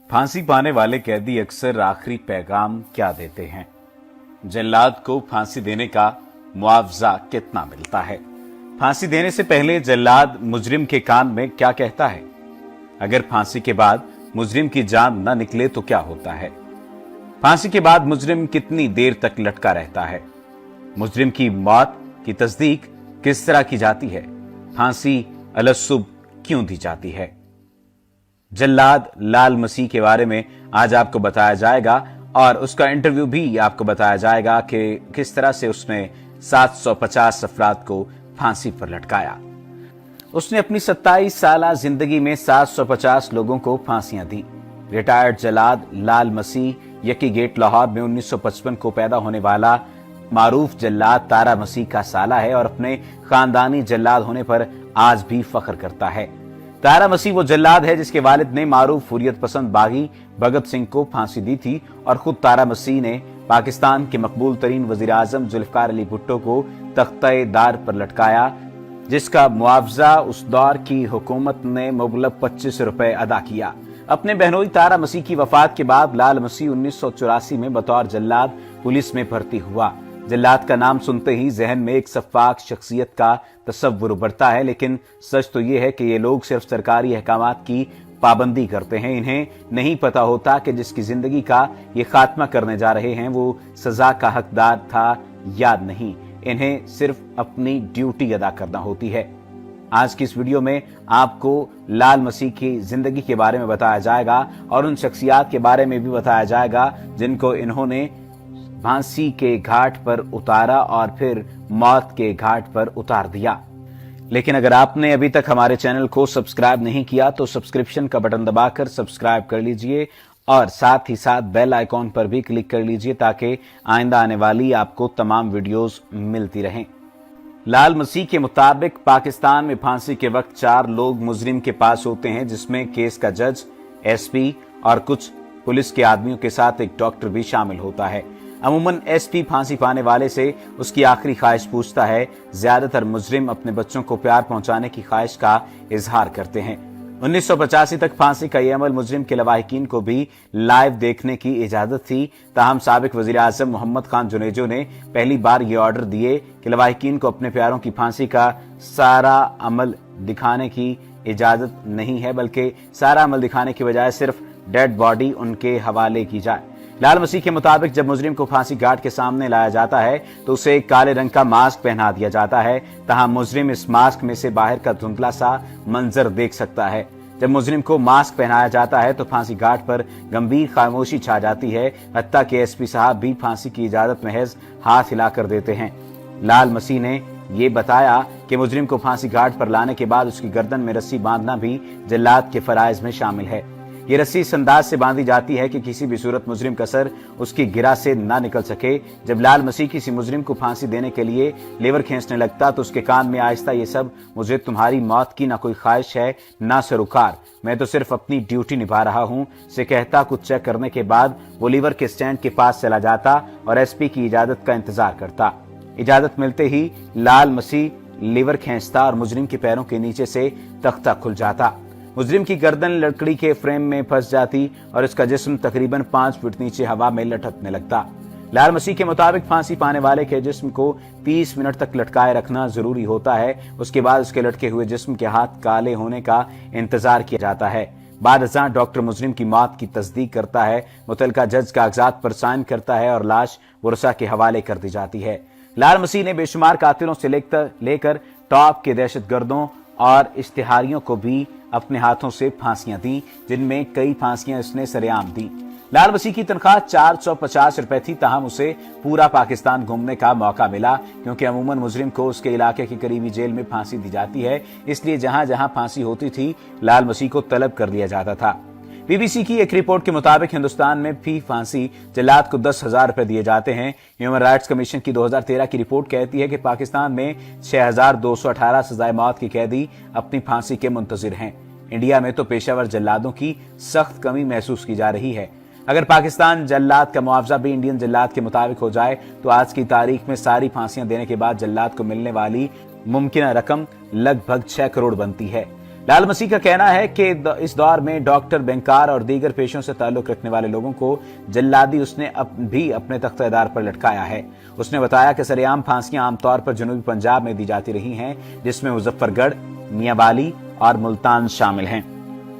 फांसी पाने वाले कैदी अक्सर आखिरी पैगाम क्या देते हैं? जल्लाद को फांसी देने का मुआवजा कितना मिलता है? फांसी देने से पहले जल्लाद मुजरिम के कान में क्या कहता है? अगर फांसी के बाद मुजरिम की जान न निकले तो क्या होता है? फांसी के बाद मुजरिम कितनी देर तक लटका रहता है? मुजरिम की मौत की तस्दीक किस तरह की जाती है? फांसी अलसुब क्यों दी जाती है? जल्लाद लाल मसीह के बारे में आज आपको बताया जाएगा और उसका इंटरव्यू भी आपको बताया जाएगा कि किस तरह से उसने 750 अफराद को फांसी पर लटकाया। उसने अपनी 27 साल जिंदगी में 750 लोगों को फांसियां दी। रिटायर्ड जल्लाद लाल मसीह यकी गेट लाहौर में 1955 को पैदा होने वाला मारूफ जल्लाद तारा मसीह का साला है और अपने खानदानी जल्लाद होने पर आज भी फख्र करता है। तारा मसीह वो जल्लाद है जिसके वालिद ने मारूफ हुर्रियत पसंद बागी भगत सिंह को फांसी दी थी और खुद तारा मसीह ने पाकिस्तान के मकबूल तरीन वजीर आजम जुल्फकार अली भुट्टो को तख्ते-ए-दार पर लटकाया, जिसका मुआवजा उस दौर की हुकूमत ने मुबलग 25 रुपए अदा किया। अपने बहनोई तारा मसीह की वफात के बाद लाल मसीह 1984 में बतौर जल्लाद पुलिस में भर्ती हुआ। जल्लाद का नाम सुनते ही जहन में एक सफाक शख्सियत का तस्वुर उभरता है, लेकिन सच तो ये है कि ये लोग सिर्फ सरकारी अहकामात की पाबंदी करते हैं। इन्हें नहीं पता होता कि जिसकी जिंदगी का ये खात्मा करने जा रहे हैं वो सजा का हकदार था या नहीं। इन्हें सिर्फ अपनी ड्यूटी अदा करना होती है। आज की इस वीडियो में आपको लाल मसीह की जिंदगी के बारे में बताया जाएगा और उन शख्सियात के बारे में भी बताया जाएगा जिनको इन्होंने फांसी के घाट पर उतारा और फिर मौत के घाट पर उतार दिया। लेकिन अगर आपने अभी तक हमारे चैनल को सब्सक्राइब नहीं किया तो सब्सक्रिप्शन का बटन दबाकर सब्सक्राइब कर लीजिए और साथ ही साथ बेल आइकॉन पर भी क्लिक कर लीजिए ताकि आइंदा आने वाली आपको तमाम वीडियोस मिलती रहें। लाल मसीह के मुताबिक पाकिस्तान में फांसी के वक्त 4 लोग मुजरिम के पास होते हैं, जिसमें केस का जज, एसपी और कुछ पुलिस के आदमियों के साथ एक डॉक्टर भी शामिल होता है। अमूमन एसपी फांसी पाने वाले से उसकी आखिरी ख्वाहिश पूछता है। ज्यादातर मुजरिम अपने बच्चों को प्यार पहुंचाने की ख्वाहिश का इजहार करते हैं। 1985 तक फांसी का यह अमल मुजरिम के लवाहिकीन को भी लाइव देखने की इजाजत थी। ताहम साबिक वजीर आजम मोहम्मद खान जुनेजो ने पहली बार ये ऑर्डर दिए कि लवाहिकीन को अपने प्यारों की फांसी का सारा अमल दिखाने की इजाजत नहीं है, बल्कि सारा अमल दिखाने की बजाय सिर्फ डेड बॉडी उनके हवाले की जाए। लाल मसीह के मुताबिक जब मुजरिम को फांसी घाट के सामने लाया जाता है तो उसे एक काले रंग का मास्क पहना दिया जाता है। तहां मुजरिम इस मास्क में से बाहर का धुंधला सा मंजर देख सकता है। जब मुजरिम को मास्क पहनाया जाता है तो फांसी घाट पर गंभीर खामोशी छा जाती है, हत्ता के एसपी साहब भी फांसी की इजाजत महज हाथ हिलाकर देते हैं। लाल मसीह ने ये बताया कि मुजरिम को फांसी घाट पर लाने के बाद उसकी गर्दन में रस्सी बांधना भी जल्लाद के फराइज में शामिल है। ये रस्सी इस अंदाज से बांधी जाती है कि किसी भी सूरत मुजरिम का सर उसकी गिरा से ना निकल सके। जब लाल मसीह किसी मुजरिम को फांसी देने के लिए लेवर खींचने लगता तो उसके कान में आहिस्ता ये सब, मुझे तुम्हारी मौत की ना कोई ख्वाहिश है ना सरोकार, मैं तो सिर्फ अपनी ड्यूटी निभा रहा हूँ से कहता। कुछ चेक करने के बाद वो लीवर के स्टैंड के पास चला जाता और एसपी की इजाजत का इंतजार करता। इजाजत मिलते ही लाल मसीह लीवर खींचता और मुजरिम के पैरों के नीचे से तख्ता खुल जाता। मुजरिम की गर्दन लकड़ी के फ्रेम में फंस जाती और इसका जिस्म तकरीबन 5 फीट नीचे हवा में लटकने लगता। लाल मसीह के मुताबिक फांसी पाने वाले के जिस्म को 30 मिनट तक लटकाए रखना जरूरी होता है। उसके बाद उसके लटके हुए जिस्म के हाथ काले होने का इंतजार किया जाता है। बाद अज़ां डॉक्टर मुजरिम की मौत की तस्दीक करता है। मुतल्लिका जज कागजात पर साइन करता है और लाश वरसा के हवाले कर दी जाती है। लाल मसीह ने बेशुमार कातिलों से लेकर टॉप के दहशतगर्दों और इश्तिहारियों को भी अपने हाथों से फांसियां दी, जिनमें कई फांसियां इसने सरेआम दी। लाल मसीह की तनख्वाह 450 रुपए थी, ताहम उसे पूरा पाकिस्तान घूमने का मौका मिला क्योंकि अमूमन मुजरिम को उसके इलाके की करीबी जेल में फांसी दी जाती है। इसलिए जहां जहां फांसी होती थी लाल मसीह को तलब कर लिया जाता था। बीबीसी की एक रिपोर्ट के मुताबिक हिंदुस्तान में फी फांसी जल्लाद को 10,000 रुपए दिए जाते हैं। ह्यूमन राइट्स कमीशन की 2013 की रिपोर्ट कहती है कि पाकिस्तान में 6,218 सजाए मौत के कैदी अपनी फांसी के मुंतजिर हैं। इंडिया में तो पेशावर जल्लादों की सख्त कमी महसूस की जा रही है। अगर पाकिस्तान जल्लाद का मुआवजा भी इंडियन जल्लाद के मुताबिक हो जाए तो आज की तारीख में सारी फांसियां देने के बाद जल्लाद को मिलने वाली मुमकिन रकम लगभग 6 करोड़ बनती है। लाल मसीह का कहना है कि इस दौर में डॉक्टर, बैंकर और दीगर पेशों से ताल्लुक रखने वाले लोगों को जल्लादी उसने भी अपने तख्तेदार पर लटकाया है। उसने बताया कि सरेआम फांसियां आमतौर पर जनूबी पंजाब में दी जाती रही हैं, जिसमें मुजफ्फरगढ़, मियांवाली और मुल्तान शामिल हैं।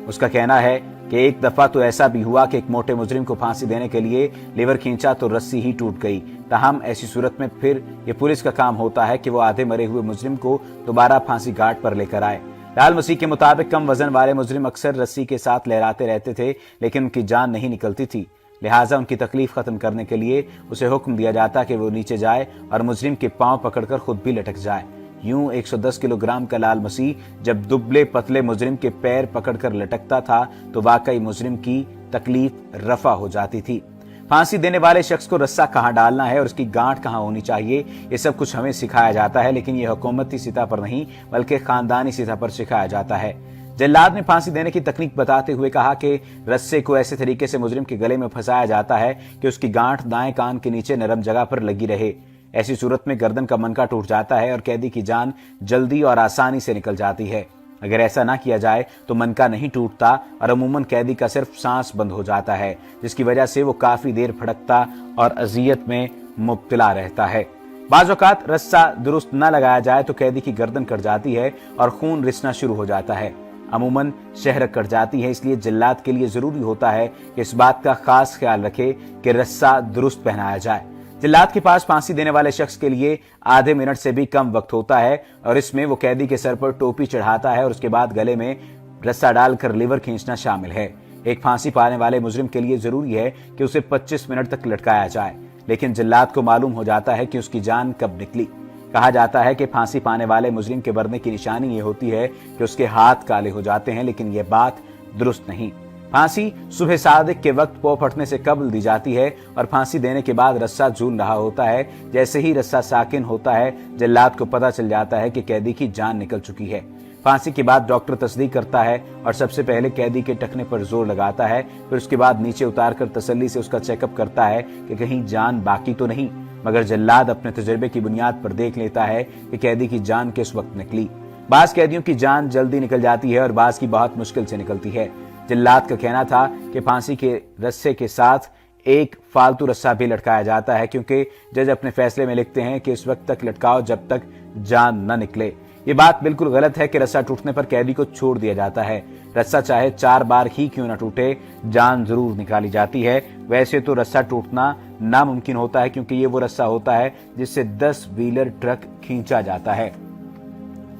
उसका कहना है कि एक दफा तो ऐसा भी हुआ कि एक मोटे मुजरिम को फांसी देने के लिए लीवर खींचा तो रस्सी ही टूट गई। ताहम ऐसी सूरत में फिर ये पुलिस का काम होता है कि वो आधे मरे हुए मुजरिम को दोबारा फांसी घाट पर लेकर आए। लाल मसीह के मुताबिक कम वजन वाले मुजरिम अक्सर रस्सी के साथ लहराते रहते थे, लेकिन उनकी जान नहीं निकलती थी। लिहाजा उनकी तकलीफ खत्म करने के लिए उसे हुक्म दिया जाता कि वो नीचे जाए और मुजरिम के पांव पकड़कर खुद भी लटक जाए। यूं 110 किलोग्राम का लाल मसीह जब दुबले पतले मुजरिम के पैर पकड़कर लटकता था तो वाकई मुजरिम की तकलीफ रफा हो जाती थी। फांसी देने वाले शख्स को रस्सा कहां डालना है और उसकी गांठ कहां होनी चाहिए, ये सब कुछ हमें सिखाया जाता है, लेकिन ये हुकूमती सतह पर नहीं बल्कि खानदानी सतह पर सिखाया जाता है। जल्लाद ने फांसी देने की तकनीक बताते हुए कहा कि रस्से को ऐसे तरीके से मुजरिम के गले में फंसाया जाता है कि उसकी गांठ दाएं कान के नीचे नरम जगह पर लगी रहे। ऐसी सूरत में गर्दन का मनका टूट जाता है और कैदी की जान जल्दी और आसानी से निकल जाती है। अगर ऐसा ना किया जाए तो मनका नहीं टूटता और अमूमन कैदी का सिर्फ सांस बंद हो जाता है, जिसकी वजह से वो काफी देर फड़कता और अजियत में मुब्तला रहता है। बाज़ औक़ात रस्सा दुरुस्त न लगाया जाए तो कैदी की गर्दन कट जाती है और खून रिसना शुरू हो जाता है। अमूमन शहर कट जाती है, इसलिए जल्लाद के लिए जरूरी होता है कि इस बात का खास ख्याल रखे कि रस्सा दुरुस्त पहनाया जाए। जल्लाद के पास फांसी देने वाले शख्स के लिए आधे मिनट से भी कम वक्त होता है और इसमें वो कैदी के सर पर टोपी चढ़ाता है और उसके बाद गले में रस्सा डालकर लीवर खींचना शामिल है। एक फांसी पाने वाले मुजरिम के लिए जरूरी है कि उसे 25 मिनट तक लटकाया जाए, लेकिन जल्लाद को मालूम हो जाता है कि उसकी जान कब निकली। कहा जाता है कि फांसी पाने वाले मुजरिम के मरने की निशानी ये होती है कि उसके हाथ काले हो जाते हैं, लेकिन यह बात दुरुस्त नहीं। फांसी सुबह सादिक के वक्त पौ फटने से कबल दी जाती है और फांसी देने के बाद रस्सा झूल रहा होता है। जैसे ही रस्सा साकिन होता है, जल्लाद को पता चल जाता है कि कैदी की जान निकल चुकी है। फांसी के बाद डॉक्टर तस्दीक करता है और सबसे पहले कैदी के टखने पर जोर लगाता है, फिर उसके बाद नीचे उतारकर तसल्ली से उसका चेकअप करता है कि कहीं जान बाकी तो नहीं। मगर जल्लाद अपने तजुर्बे की बुनियाद पर देख लेता है कि कैदी की जान किस वक्त निकली। बाज कैदियों की जान जल्दी निकल जाती है और बाज की बहुत मुश्किल से निकलती है। जल्लाद का कहना था कि फांसी के रस्से के साथ एक फालतू रस्सा भी लटकाया जाता है, क्योंकि जज अपने फैसले में लिखते हैं कि इस वक्त तक लटकाओ जब तक जान न निकले। ये बात बिल्कुल गलत है कि रस्सा टूटने पर कैदी को छोड़ दिया जाता है। रस्सा चाहे 4 बार ही क्यों न टूटे, जान जरूर निकाली जाती है। वैसे तो रस्सा टूटना नामुमकिन होता है, क्योंकि ये वो रस्सा होता है जिससे 10 व्हीलर ट्रक खींचा जाता है।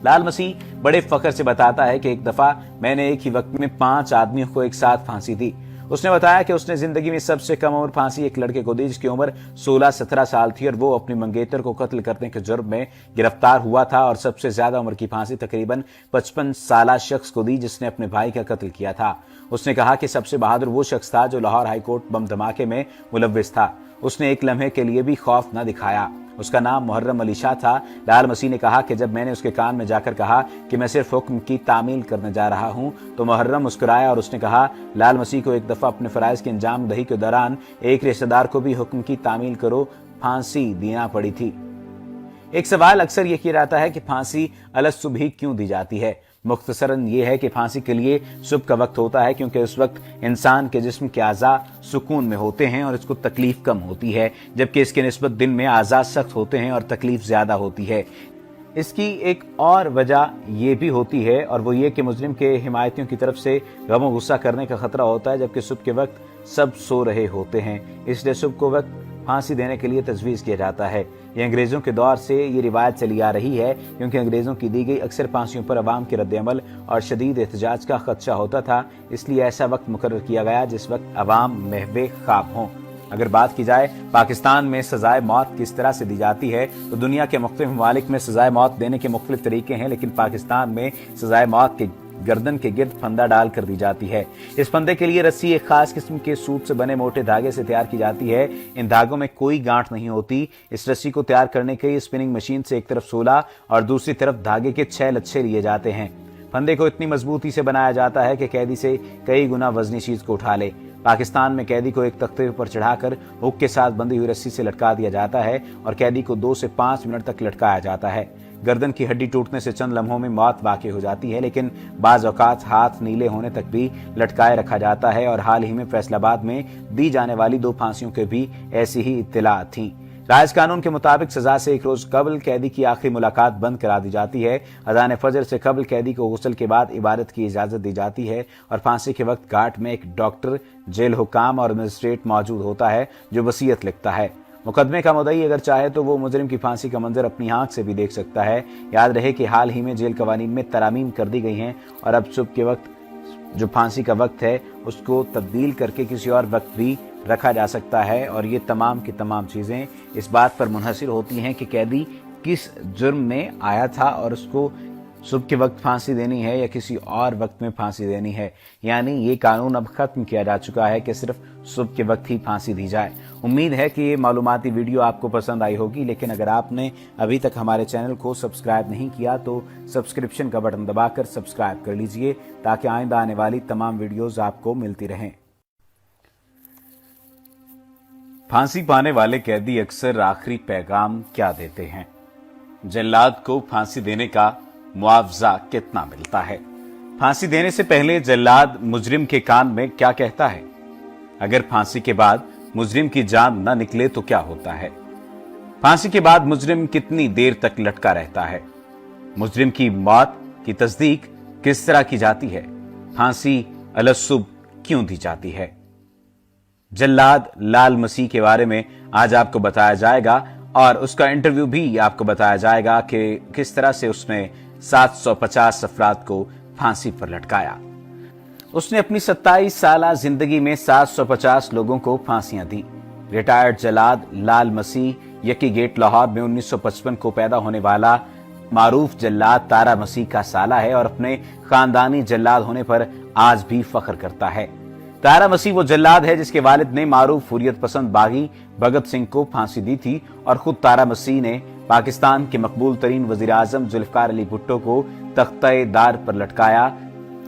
लाल मसीह बड़े फख्र से बताता है कि एक दफा मैंने एक ही वक्त में 5 आदमियों को एक साथ फांसी दी। उसने बताया कि उसने जिंदगी में सबसे कम उम्र फांसी एक लड़के को दी जिसकी उम्र 16-17 साल थी और वो अपनी मंगेतर को कत्ल करने के जुर्म में गिरफ्तार हुआ था। और सबसे ज्यादा उम्र की फांसी तकरीबन 55 साल शख्स को दी जिसने अपने भाई का कत्ल किया था। उसने कहा कि सबसे बहादुर वो शख्स था जो लाहौर हाईकोर्ट बम धमाके में मुलव्विस था। उसने एक लम्हे के लिए भी खौफ न दिखाया। उसका नाम मुहर्रम अली शाह था। लाल मसीह ने कहा कि जब मैंने उसके कान में जाकर कहा कि मैं सिर्फ हुक्म की तामील करने जा रहा हूं तो मुहर्रम मुस्कुराया और उसने कहा, लाल मसीह को एक दफा अपने फराइज की अंजाम दही के दौरान एक रिश्तेदार को भी हुक्म की तामील करो फांसी देना पड़ी थी। एक सवाल अक्सर ये किया जाता है कि फांसी अलग सुबह क्यों दी जाती है। मुख्तसरन ये है कि फांसी के लिए सुबह का वक्त होता है, क्योंकि उस वक्त इंसान के जिस्म के आज़ा सुकून में होते हैं और इसको तकलीफ कम होती है, जबकि इसके निस्बत दिन में आज़ा सख्त होते हैं और तकलीफ ज्यादा होती है। इसकी एक और वजह यह भी होती है और वो ये कि मुजरिम के हिमायतियों की तरफ से गम गुस्सा करने का खतरा होता है, जबकि सुबह के वक्त सब सो रहे होते हैं। इसलिए सुबह को वक्त फांसी देने के लिए तजवीज़ किया जाता है। ये अंग्रेजों के दौर से ये रिवायत चली आ रही है, क्योंकि अंग्रेजों की दी गई अक्सर फांसियों पर अवाम के रद्द-ए-अमल और शदीद एहतजाज का खदशा होता था। इसलिए ऐसा वक्त मुकर्रर किया गया जिस वक्त अवाम महवे ख्वाब हों। अगर बात की जाए पाकिस्तान में सजाए मौत किस तरह से दी जाती है, तो दुनिया के मुख्तलिफ ममालिक में सजाए मौत देने के मुख्तलिफ तरीके हैं, लेकिन पाकिस्तान में सजाए मौत के गर्दन के गिर्द फंदा डाल कर दी जाती है। इस फंदे के लिए रस्सी एक खास किस्म के सूत से बने मोटे धागे से तैयार की जाती है। इन धागों में कोई गांठ नहीं होती। इस रस्सी को तैयार करने के लिए स्पिनिंग मशीन से एक तरफ 16 और दूसरी तरफ धागे के 6 लच्छे लिए जाते हैं। फंदे को इतनी मजबूती से बनाया जाता है कि कैदी से कई गुना वजनी चीज को उठा ले। पाकिस्तान में कैदी को एक तख्ते पर चढ़ाकर हुक के साथ बंधी हुई रस्सी से लटका दिया जाता है और कैदी को 2 से 5 मिनट तक लटकाया जाता है। गर्दन की हड्डी टूटने से चंद लम्हों में मौत वाक़ई हो जाती है, लेकिन बाज़ औक़ात हाथ नीले होने तक भी लटकाए रखा जाता है। और हाल ही में फैसलाबाद में दी जाने वाली 2 फांसियों के भी ऐसी ही इत्तला थी। राज कानून के मुताबिक सजा से 1 रोज कबल कैदी की आखिरी मुलाकात बंद करा दी जाती है। अज़ान फजर से कबल कैदी को गुस्ल के बाद इबादत की इजाजत दी जाती है और फांसी के वक्त घाट में एक डॉक्टर, जेल हुकाम और मजिस्ट्रेट मौजूद होता है जो वसीयत लिखता है। मुकदमे का मुद्दई अगर चाहे तो वो मुजरिम की फांसी का मंजर अपनी आंख से भी देख सकता है। याद रहे कि हाल ही में जेल कवानीन में तरामीम कर दी गई हैं और अब सुबह के वक्त जो फांसी का वक्त है उसको तब्दील करके किसी और वक्त भी रखा जा सकता है। और ये तमाम की तमाम चीज़ें इस बात पर मुनहसिर होती हैं कि कैदी किस जुर्म में आया था और उसको सुबह के वक्त फांसी देनी है या किसी और वक्त में फांसी देनी है। यानी ये कानून अब खत्म किया जा चुका है कि सिर्फ सुबह के वक्त ही फांसी दी जाए। उम्मीद है कि ये मालूमाती वीडियो आपको पसंद आई होगी, लेकिन अगर आपने अभी तक हमारे चैनल को सब्सक्राइब नहीं किया तो सब्सक्रिप्शन का बटन दबाकर सब्सक्राइब कर लीजिए ताकि आइंदा आने वाली तमाम वीडियोज आपको मिलती रहें। फांसी पाने वाले कैदी अक्सर आखिरी पैगाम क्या देते हैं? जल्लाद को फांसी देने का मुआवजा कितना मिलता है? फांसी देने से पहले जल्लाद मुजरिम के कान में क्या कहता है? अगर फांसी के बाद मुजरिम की जान न निकले तो क्या होता है? फांसी के बाद मुजरिम कितनी देर तक लटका रहता है? मुजरिम की मौत की तस्दीक किस तरह की जाती है? फांसी अलसुब क्यों दी जाती है? जल्लाद लाल मसीह के बारे में आज आपको बताया जाएगा और उसका इंटरव्यू भी आपको बताया जाएगा कि किस तरह से उसने 750 अफराद को फांसी पर लटकाया। उसने अपनी 27 साला जिंदगी में 750 लोगों को फांसियां दी। रिटायर्ड जल्लाद लाल मसीह यकी गेट लाहौर में 1955 को पैदा होने वाला मारूफ जल्लाद तारा मसीह का साला है और अपने खानदानी जल्लाद होने पर आज भी फख्र करता है। तारा मसीह वो जल्लाद है जिसके वालिद ने मारूफ हुर्रियत पसंद बागी भगत सिंह को फांसी दी थी और खुद तारा मसीह ने पाकिस्तान के मकबूल तरीन वजीर आजम जुल्फकार अली भुट्टो को तख्ते दार पर लटकाया,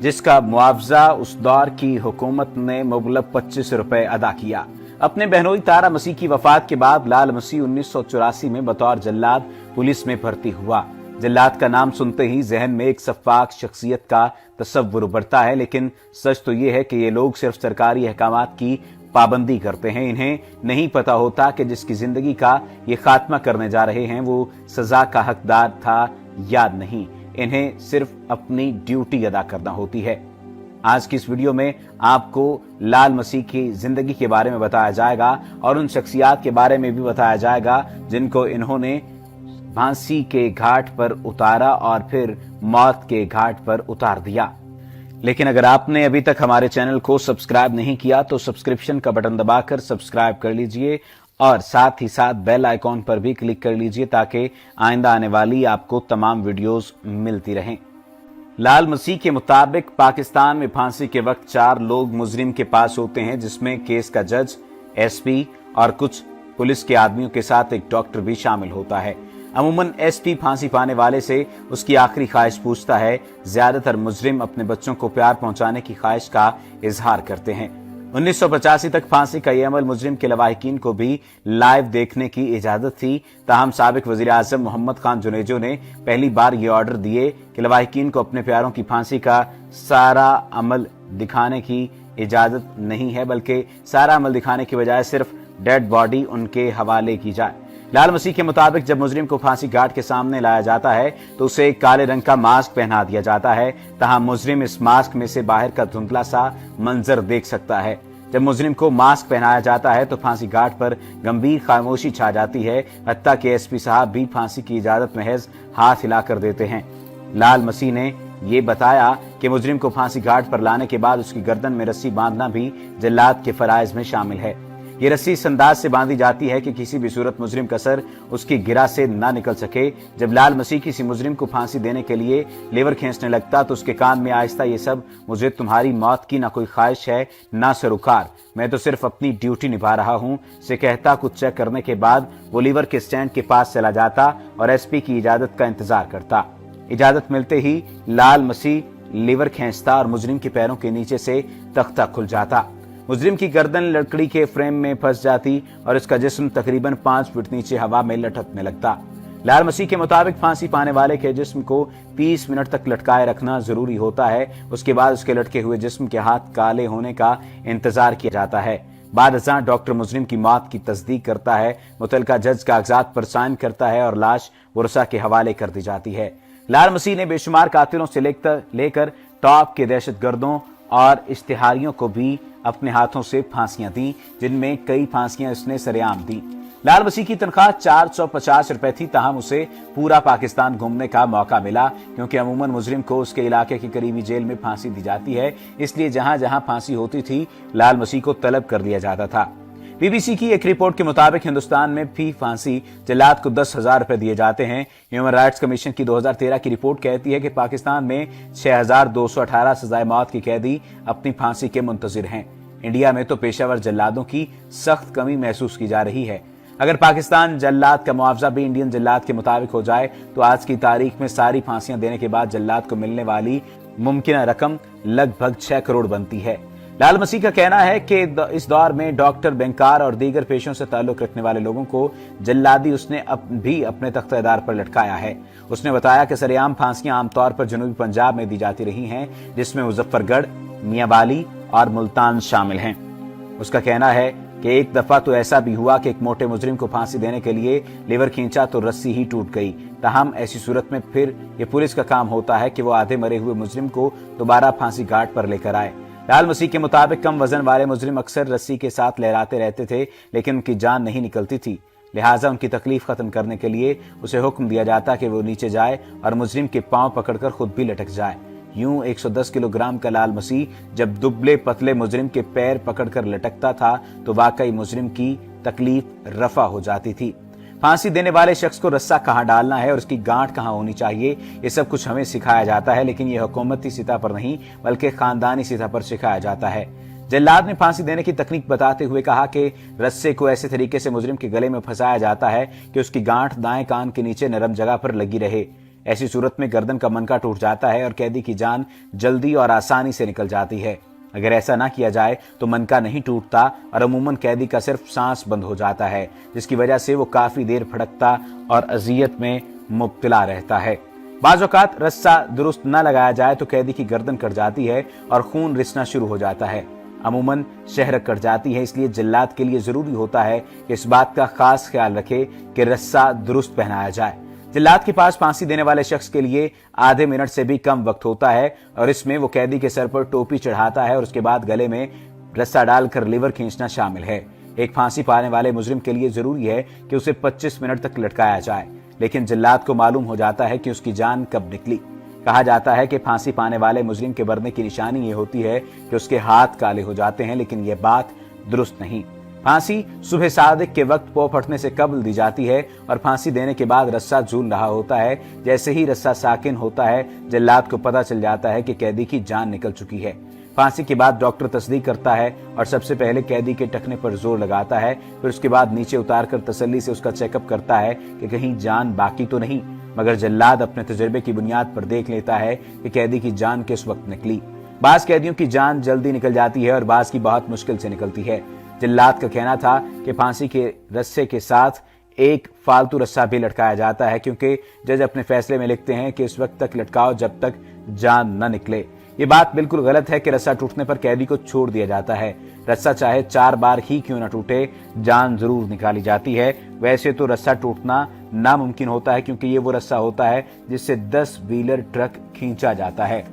जिसका मुआवजा उस दौर की हुकूमत ने मुबलग 25 रुपए अदा किया। अपने बहनोई तारा मसीह की वफात के बाद लाल मसीह 1984 में बतौर जल्लाद पुलिस में भर्ती हुआ। जल्लाद का नाम सुनते ही जहन में एक सफाक शख्सियत का तस्वुर उभरता है, लेकिन सच तो ये है कि ये लोग सिर्फ सरकारी अहकामात की पाबंदी करते हैं। इन्हें नहीं पता होता कि जिसकी जिंदगी का ये खात्मा करने जा रहे हैं वो सजा का हकदार था या नहीं। इन्हें सिर्फ अपनी ड्यूटी अदा करना होती है। आज की इस वीडियो में आपको लाल मसीह की जिंदगी के बारे में बताया जाएगा और उन शख्सियात के बारे में भी बताया जाएगा जिनको इन्होंने फांसी के घाट पर उतारा और फिर मौत के घाट पर उतार दिया। लेकिन अगर आपने अभी तक हमारे चैनल को सब्सक्राइब नहीं किया तो सब्सक्रिप्शन का बटन दबाकर सब्सक्राइब कर लीजिए और साथ ही साथ बेल आइकॉन पर भी क्लिक कर लीजिए ताकि आइंदा आने वाली आपको तमाम वीडियोस मिलती रहें। लाल मसीह के मुताबिक पाकिस्तान में फांसी के वक्त 4 लोग मुजरिम के पास होते हैं, जिसमें केस का जज, एसपी और कुछ पुलिस के आदमियों के साथ एक डॉक्टर भी शामिल होता है। अमूमन एसपी फांसी पाने वाले से उसकी आखिरी ख्वाहिश पूछता है। ज्यादातर मुजरिम अपने बच्चों को प्यार पहुंचाने की ख्वाहिश का इजहार करते हैं। 1985 तक फांसी का यह अमल मुजरिम के लवाहिकीन को भी लाइव देखने की इजाजत थी। ताहम साबिक वजीर आजम मोहम्मद खान जुनेजो ने पहली बार ये ऑर्डर दिए कि लवाहिकीन को अपने प्यारों की फांसी का सारा अमल दिखाने की इजाजत नहीं है, बल्कि सारा अमल दिखाने की बजाय सिर्फ डेड बॉडी उनके हवाले की जाए। लाल मसीह के मुताबिक जब मुजरिम को फांसी घाट के सामने लाया जाता है तो उसे एक काले रंग का मास्क पहना दिया जाता है। तहां मुजरिम इस मास्क में से बाहर का धुंधला सा मंजर देख सकता है। जब मुजरिम को मास्क पहनाया जाता है तो फांसी घाट पर गंभीर खामोशी छा जाती है, हत्ता कि एसपी साहब भी फांसी की इजाजत महज हाथ हिलाकर देते हैं। लाल मसीह ने ये बताया कि मुजरिम को फांसी घाट पर लाने के बाद उसकी गर्दन में रस्सी बांधना भी जल्लाद के फराइज में शामिल है। ये रस्सी इस अंदाज से बांधी जाती है कि किसी भी सूरत मुजरिम का सर उसकी गिरा से ना निकल सके। जब लाल मसीह किसी मुजरिम को फांसी देने के लिए लेवर खींचने लगता तो उसके कान में आहिस्ता ये सब, मुझे तुम्हारी मौत की ना कोई ख्वाहिश है ना सरोकार, मैं तो सिर्फ अपनी ड्यूटी निभा रहा हूँ से कहता। कुछ चेक करने के बाद वो लीवर के स्टैंड के पास चला जाता और एसपी की इजाजत का इंतजार करता। इजाजत मिलते ही लाल मसीह लीवर खींचता और मुजरिम के पैरों के नीचे से तख्ता खुल जाता। मुजरिम की गर्दन लकड़ी के फ्रेम में फंस जाती और इसका जिस्म तकरीबन 5 फीट नीचे हवा में लटकने लगता। लाल मसीह के मुताबिक फांसी पाने वाले के जिस्म को 30 मिनट तक लटकाए रखना जरूरी होता है। उसके बाद उसके लटके हुए जिस्म के हाथ काले होने का इंतजार किया जाता है। बाद अज़ां डॉक्टर मुजरिम की मौत की तस्दीक करता है। मुतल्लिका जज कागजात पर साइन करता है और लाश वरसा के हवाले कर दी जाती है। लाल मसीह ने बेशुमार कातिलों से लेकर टॉप के दहशतगर्दों और इश्तिहारियों को भी अपने हाथों से फांसियां दी, जिनमें कई फांसियां उसने सरेआम दी। लाल मसीह की तनख्वाह 450 रुपए थी, ताहम उसे पूरा पाकिस्तान घूमने का मौका मिला, क्योंकि अमूमन मुजरिम को उसके इलाके की करीबी जेल में फांसी दी जाती है। इसलिए जहां जहां फांसी होती थी लाल मसीह को तलब कर लिया जाता था। बीबीसी की एक रिपोर्ट के मुताबिक हिंदुस्तान में फी फांसी जल्लाद को 10,000 रुपए दिए जाते हैं। ह्यूमन राइट्स कमीशन की 2013 की रिपोर्ट कहती है कि पाकिस्तान में 6,218 सजाए मौत के कैदी अपनी फांसी के मुंतजिर हैं। इंडिया में तो पेशावर जल्लादों की सख्त कमी महसूस की जा रही है। अगर पाकिस्तान जल्लाद का मुआवजा भी इंडियन जल्लाद के मुताबिक हो जाए तो आज की तारीख में सारी फांसियां देने के बाद जल्लाद को मिलने वाली मुमकिन रकम लगभग 6 करोड़ बनती है। लाल मसीह का कहना है कि इस दौर में डॉक्टर, बैंकर और दीगर पेशों से ताल्लुक रखने वाले लोगों को जल्लादी उसने भी अपने तख्तेदार पर लटकाया है। उसने बताया कि सरेआम फांसियां आमतौर पर जनूबी पंजाब में दी जाती रही हैं, जिसमें मुजफ्फरगढ़, मियांबाली और मुल्तान शामिल हैं। उसका कहना है कि एक दफा तो ऐसा भी हुआ कि एक मोटे मुजरिम को फांसी देने के लिए लीवर खींचा तो रस्सी ही टूट गई। ताहम ऐसी सूरत में फिर ये पुलिस का काम होता है कि वो आधे मरे हुए मुजरिम को दोबारा फांसी घाट पर लेकर आए। लाल मसीह के मुताबिक कम वजन वाले मुजरिम अक्सर रस्सी के साथ लहराते रहते थे, लेकिन उनकी जान नहीं निकलती थी। लिहाजा उनकी तकलीफ खत्म करने के लिए उसे हुक्म दिया जाता कि वो नीचे जाए और मुजरिम के पांव पकड़कर खुद भी लटक जाए। यूं 110 किलोग्राम का लाल मसीह जब दुबले पतले मुजरिम के पैर पकड़कर लटकता था तो वाकई मुजरिम की तकलीफ रफा हो जाती थी। फांसी देने वाले शख्स को रस्सा कहां डालना है और उसकी गांठ कहां होनी चाहिए, ये सब कुछ हमें सिखाया जाता है, लेकिन यह हुकूमती सतह पर नहीं बल्कि खानदानी सतह पर सिखाया जाता है। जल्लाद ने फांसी देने की तकनीक बताते हुए कहा कि रस्से को ऐसे तरीके से मुजरिम के गले में फंसाया जाता है कि उसकी गांठ दाएं कान के नीचे नरम जगह पर लगी रहे। ऐसी सूरत में गर्दन का मनका टूट जाता है और कैदी की जान जल्दी और आसानी से निकल जाती है। अगर ऐसा ना किया जाए तो मनका नहीं टूटता और अमूमन कैदी का सिर्फ सांस बंद हो जाता है, जिसकी वजह से वो काफी देर फड़कता और अजियत में मुब्तला रहता है। बाज़ औक़ात रस्सा दुरुस्त न लगाया जाए तो कैदी की गर्दन कट जाती है और खून रिसना शुरू हो जाता है। अमूमन शहर कट जाती है, इसलिए जल्लाद के लिए जरूरी होता है कि इस बात का खास ख्याल रखे कि रस्सा दुरुस्त पहनाया जाए। जल्लाद के पास फांसी देने वाले शख्स के लिए आधे मिनट से भी कम वक्त होता है और इसमें वो कैदी के सर पर टोपी चढ़ाता है और उसके बाद गले में रस्सा डालकर लीवर खींचना शामिल है। एक फांसी पाने वाले मुजरिम के लिए जरूरी है कि उसे 25 मिनट तक लटकाया जाए, लेकिन जल्लाद को मालूम हो जाता है कि उसकी जान कब निकली। कहा जाता है कि फांसी पाने वाले मुजरिम के मरने की निशानी ये होती है कि उसके हाथ काले हो जाते हैं, लेकिन यह बात दुरुस्त नहीं। फांसी सुबह सादिक के वक्त पौ फटने से कबल दी जाती है और फांसी देने के बाद रस्सा झूल रहा होता है। जैसे ही रस्सा साकिन होता है जल्लाद को पता चल जाता है कि कैदी की जान निकल चुकी है। फांसी के बाद डॉक्टर तस्दीक करता है और सबसे पहले कैदी के टखने पर जोर लगाता है, फिर उसके बाद नीचे उतारकर तसल्ली से उसका चेकअप करता है कि कहीं जान बाकी तो नहीं। मगर जल्लाद अपने तजुर्बे की बुनियाद पर देख लेता है कि कैदी की जान किस वक्त निकली। बाज कैदियों की जान जल्दी निकल जाती है और बाज की बहुत मुश्किल से निकलती है। जल्लाद का कहना था कि फांसी के रस्से के साथ एक फालतू रस्सा भी लटकाया जाता है, क्योंकि जज अपने फैसले में लिखते हैं कि इस वक्त तक लटकाओ जब तक जान न निकले। ये बात बिल्कुल गलत है कि रस्सा टूटने पर कैदी को छोड़ दिया जाता है। रस्सा चाहे 4 बार ही क्यों न टूटे, जान जरूर निकाली जाती है। वैसे तो रस्सा टूटना नामुमकिन होता है, क्योंकि ये वो रस्सा होता है जिससे 10 व्हीलर ट्रक खींचा जाता है।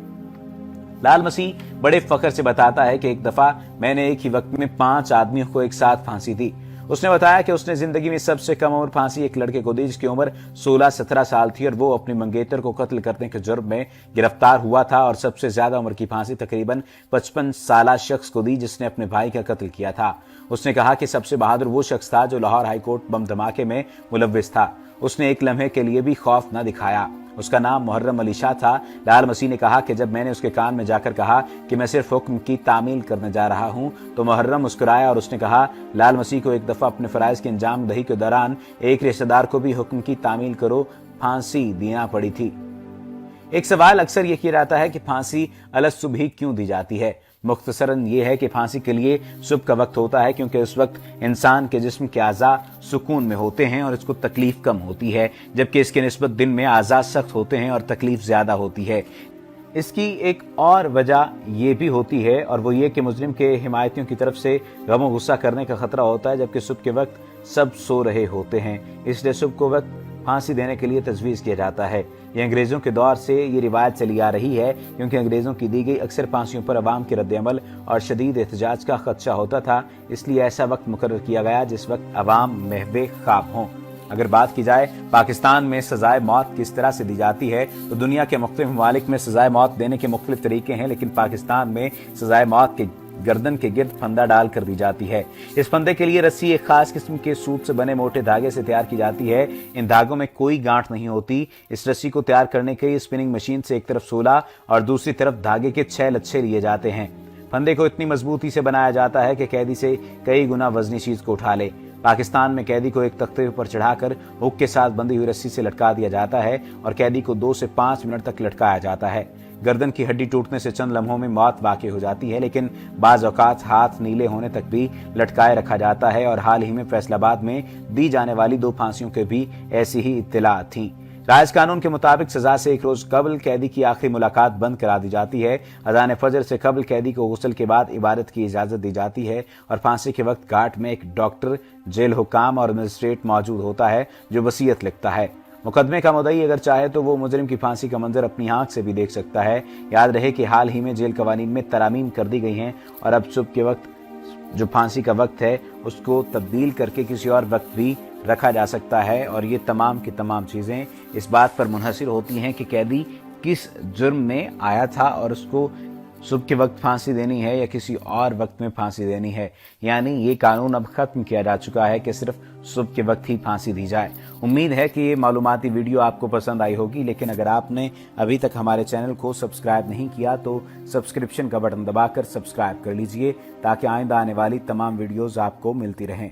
लाल मसीह बड़े फख्र से बताता है कि एक दफा मैंने एक ही वक्त में 5 आदमियों को एक साथ फांसी दी। उसने बताया कि उसने जिंदगी में सबसे कम उम्र फांसी एक लड़के को दी जिसकी उम्र 16-17 साल थी और वो अपनी मंगेतर को कत्ल करने के जुर्म में गिरफ्तार हुआ था। और सबसे ज्यादा उम्र की फांसी तकरीबन 55 साल शख्स को दी जिसने अपने भाई का कत्ल किया था। उसने कहा कि सबसे बहादुर वो शख्स था जो लाहौर हाईकोर्ट बम धमाके में मुलव्विस था। उसने एक लम्हे के लिए भी खौफ न दिखाया। उसका नाम मुहर्रम अली शाह था। लाल मसीह ने कहा कि जब मैंने उसके कान में जाकर कहा कि मैं सिर्फ हुक्म की तामील करने जा रहा हूं तो मुहर्रम मुस्कुराया और उसने कहा, लाल मसीह को एक दफा अपने फराइज की अंजाम दही के दौरान एक रिश्तेदार को भी हुक्म की तामील करो फांसी देना पड़ी थी। एक सवाल अक्सर ये किया जाता है कि फांसी अलग सुबह क्यों दी जाती है। मुख्तसरन ये है कि फांसी के लिए सुबह का वक्त होता है, क्योंकि उस वक्त इंसान के जिस्म के आज़ा सुकून में होते हैं और इसको तकलीफ कम होती है, जबकि इसके निस्बत दिन में आज़ा सख्त होते हैं और तकलीफ ज्यादा होती है। इसकी एक और वजह ये भी होती है, और वो ये कि मुजरिम के हिमायतियों की तरफ से गम गुस्सा करने का खतरा होता है, जबकि सुबह के वक्त सब सो रहे होते हैं। इसलिए सुबह को वक्त फांसी देने के लिए तजवीज़ किया जाता है। ये अंग्रेज़ों के दौर से ये रिवायत चली आ रही है, क्योंकि अंग्रेज़ों की दी गई अक्सर फांसियों पर अवाम के रद्द-ए-अमल और शदीद एहतजाज का खदशा होता था, इसलिए ऐसा वक्त मुकर्रर किया गया जिस वक्त अवाम महवे ख्वाब हों। अगर बात की जाए पाकिस्तान में सजाए मौत किस तरह से दी जाती है, तो दुनिया के मुख्तलिफ ममालिक में सजाए मौत देने के मुख्तलिफ तरीके हैं, लेकिन पाकिस्तान में सजाए मौत के गर्दन के गिर्द फंदा डाल कर दी जाती है। इस फंदे के लिए रस्सी एक खास किस्म के सूत से बने मोटे धागे से तैयार की जाती है। इन धागों में कोई गांठ नहीं होती। इस रस्सी को तैयार करने के लिए स्पिनिंग मशीन से एक तरफ 16 और दूसरी तरफ धागे के 6 लच्छे लिए जाते हैं। फंदे को इतनी मजबूती से बनाया जाता है कि कैदी से कई गुना वजनी चीज को उठा ले। पाकिस्तान में कैदी को एक तख्ते पर चढ़ाकर हुक के साथ बंधी हुई रस्सी से लटका दिया जाता है और कैदी को 2 से 5 मिनट तक लटकाया जाता है। गर्दन की हड्डी टूटने से चंद लम्हों में मौत वाक़ई हो जाती है, लेकिन बाज़ औक़ात हाथ नीले होने तक भी लटकाए रखा जाता है। और हाल ही में फैसलाबाद में दी जाने वाली 2 फांसियों के भी ऐसी ही इत्तला थी। राज कानून के मुताबिक सजा से एक रोज कबल कैदी की आखिरी मुलाकात बंद करा दी जाती है। अज़ान फजर से कबल कैदी को गुस्ल के बाद इबादत की इजाजत दी जाती है और फांसी के वक्त घाट में एक डॉक्टर, जेल हुकाम और मजिस्ट्रेट मौजूद होता है जो वसीयत लिखता है। मुकदमे का मुद्दई अगर चाहे तो वो मुजरिम की फांसी का मंजर अपनी आंख से भी देख सकता है। याद रहे कि हाल ही में जेल कवानीन में तरामीम कर दी गई हैं और अब सुबह के वक्त जो फांसी का वक्त है उसको तब्दील करके किसी और वक्त भी रखा जा सकता है। और ये तमाम की तमाम चीज़ें इस बात पर मुनहसिर होती हैं कि कैदी किस जुर्म में आया था और उसको सुबह के वक्त फांसी देनी है या किसी और वक्त में फांसी देनी है। यानी ये कानून अब खत्म किया जा चुका है कि सिर्फ सुबह के वक्त ही फांसी दी जाए। उम्मीद है कि ये मालूमाती वीडियो आपको पसंद आई होगी, लेकिन अगर आपने अभी तक हमारे चैनल को सब्सक्राइब नहीं किया तो सब्सक्रिप्शन का बटन दबाकर सब्सक्राइब कर लीजिए, ताकि आइंदा आने वाली तमाम वीडियोस आपको मिलती रहें।